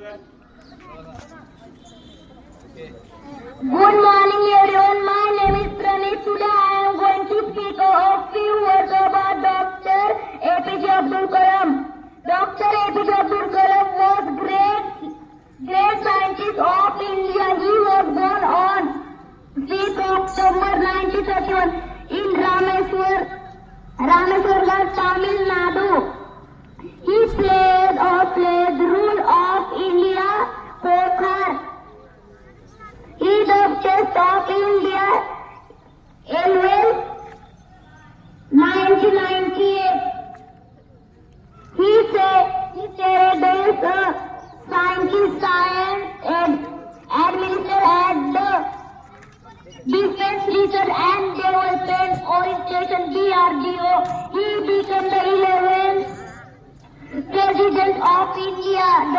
Good morning everyone, my name is Pranit. Today I am going to speak a few words about Dr. APJ Abdul Kalam. Dr. APJ Abdul Kalam was great scientist of India. He was born on 5th October 1931 in Rameswaram, Tamil Nadu. He played the role of India Pokhar. He the chest of India annual 1998. He said as a scientist and administrator at the Defense Research and Development Organization DRDO. He became the 11th President of India.